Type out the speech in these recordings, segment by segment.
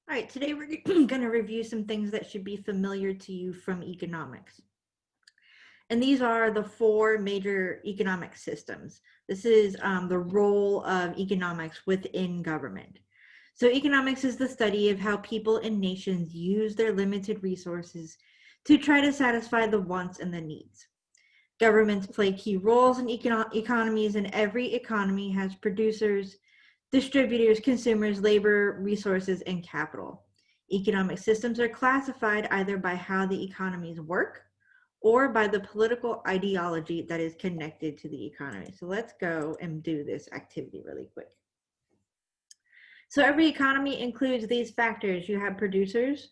All right, today we're going to review some things that should be familiar to you from economics. And these are the four major economic systems. This is the role of economics within government. So, economics is the study of how people and nations use their limited resources to try to satisfy the wants and the needs. Governments play key roles in economies, and every economy has producers, distributors, consumers, labor, resources, and capital. Economic systems are classified either by how the economies work or by the political ideology that is connected to the economy. So let's go and do this activity really quick. So every economy includes these factors. You have producers,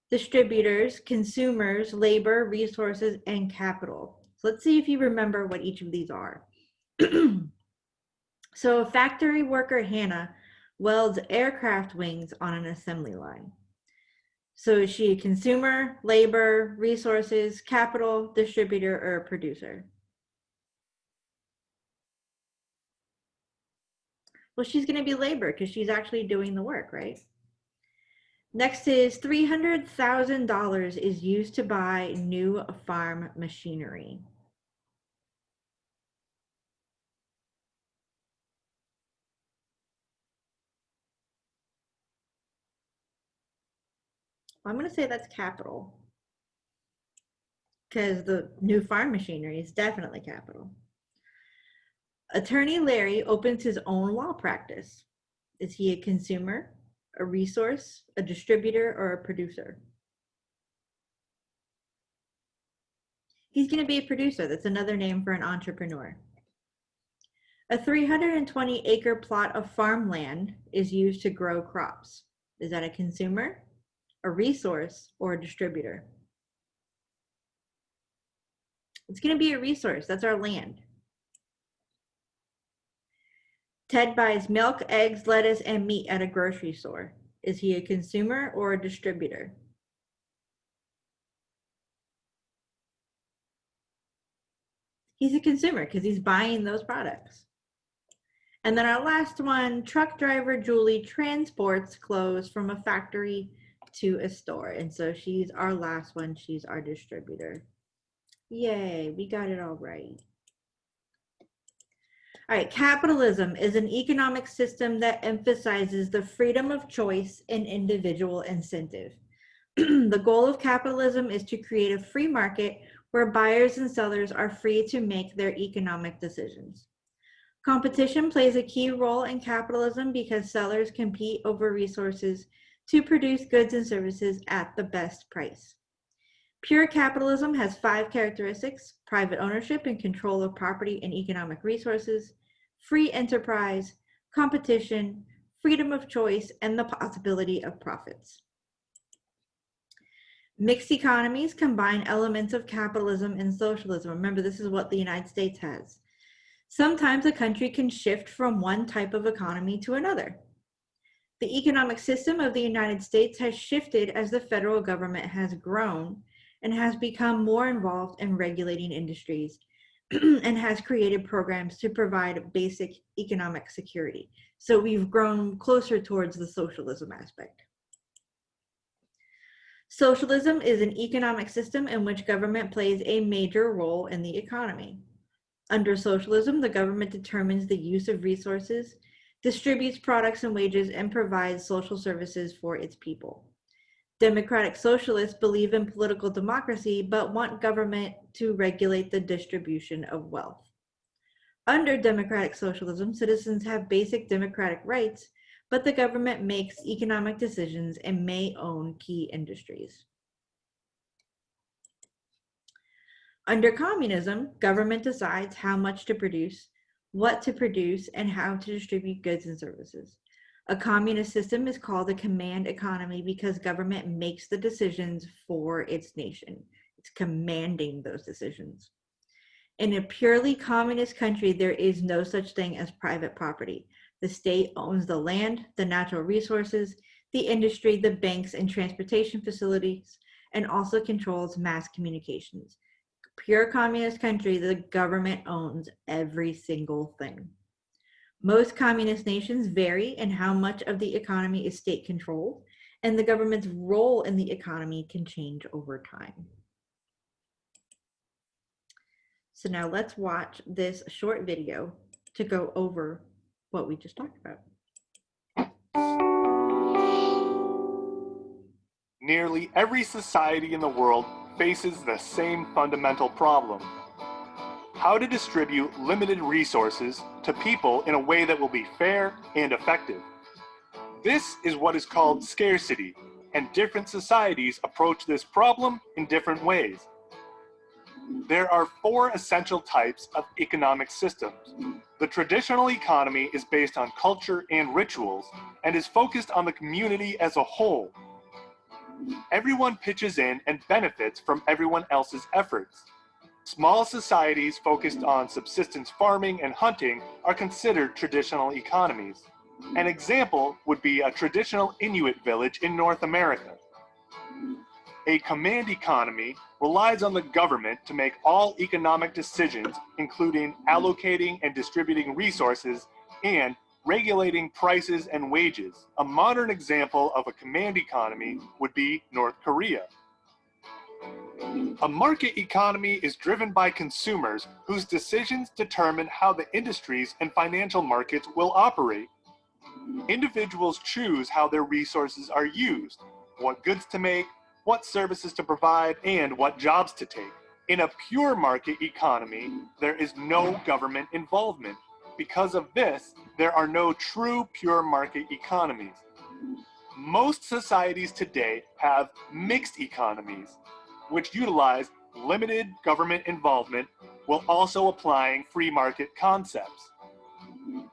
distributors, consumers, labor, resources, and capital. So let's see if you remember what each of these are. So factory worker Hannah welds aircraft wings on an assembly line. So is she a consumer, labor, resources, capital, distributor, or a producer? Well, she's going to be labor because she's actually doing the work, right? Next is $300,000 is used to buy new farm machinery. Well, I'm going to say that's capital because the new farm machinery is definitely capital. Attorney Larry opens his own law practice. Is he a consumer, a resource, a distributor, or a producer? He's going to be a producer. That's another name for an entrepreneur. A 320-acre plot of farmland is used to grow crops. Is that a consumer, a resource, or a distributor? It's going to be a resource. That's our land. Ted buys milk, eggs, lettuce, and meat at a grocery store. Is he a consumer or a distributor? He's a consumer because he's buying those products. And then our last one, truck driver Julie transports clothes from a factory to a store. And so she's our last one. She's our distributor. Yay, we got it all right. All right, capitalism is an economic system that emphasizes the freedom of choice and individual incentive. The goal of capitalism is to create a free market where buyers and sellers are free to make their economic decisions. Competition plays a key role in capitalism because sellers compete over resources to produce goods and services at the best price. Pure capitalism has 5 characteristics: private ownership and control of property and economic resources, free enterprise, competition, freedom of choice, and the possibility of profits. Mixed economies combine elements of capitalism and socialism. Remember, this is what the United States has. Sometimes a country can shift from one type of economy to another. The economic system of the United States has shifted as the federal government has grown and has become more involved in regulating industries and has created programs to provide basic economic security. So we've grown closer towards the socialism aspect. Socialism is an economic system in which government plays a major role in the economy. Under socialism, the government determines the use of resources, distributes products and wages, and provides social services for its people. Democratic socialists believe in political democracy, but want government to regulate the distribution of wealth. Under democratic socialism, citizens have basic democratic rights, but the government makes economic decisions and may own key industries. Under communism, government decides how much to produce, what to produce, and how to distribute goods and services. A communist system is called a command economy because government makes the decisions for its nation. It's commanding those decisions. In a purely communist country, there is no such thing as private property. The state owns the land, the natural resources, the industry, the banks, and transportation facilities, and also controls mass communications. Pure communist country, the government owns every single thing. Most communist nations vary in how much of the economy is state controlled and the government's role in the economy can change over time. So now let's watch this short video to go over what we just talked about. Nearly every society in the world faces the same fundamental problem: how to distribute limited resources to people in a way that will be fair and effective. This is what is called scarcity, and different societies approach this problem in different ways. There are 4 essential types of economic systems. The traditional economy is based on culture and rituals and is focused on the community as a whole. Everyone pitches in and benefits from everyone else's efforts. Small societies focused on subsistence farming and hunting are considered traditional economies. An example would be a traditional Inuit village in North America. A command economy relies on the government to make all economic decisions, including allocating and distributing resources and regulating prices and wages. A modern example of a command economy would be North Korea. A market economy is driven by consumers whose decisions determine how the industries and financial markets will operate. Individuals choose how their resources are used, what goods to make, what services to provide, and what jobs to take. In a pure market economy, there is no government involvement. Because of this, there are no true pure market economies. Most societies today have mixed economies, which utilize limited government involvement while also applying free market concepts.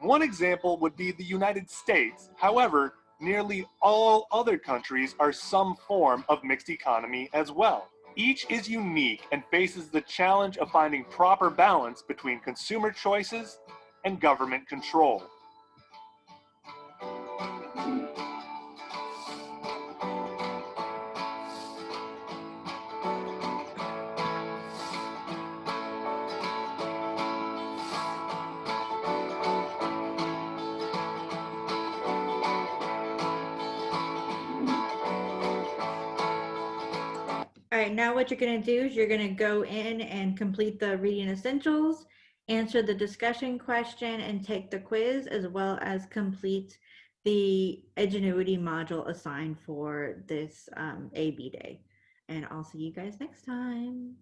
One example would be the United States. However, nearly all other countries are some form of mixed economy as well. Each is unique and faces the challenge of finding proper balance between consumer choices and government control. All right, now what you're going to do is you're going to go in and complete the reading essentials, answer the discussion question, and take the quiz, as well as complete the Edgenuity module assigned for this AB day. And I'll see you guys next time.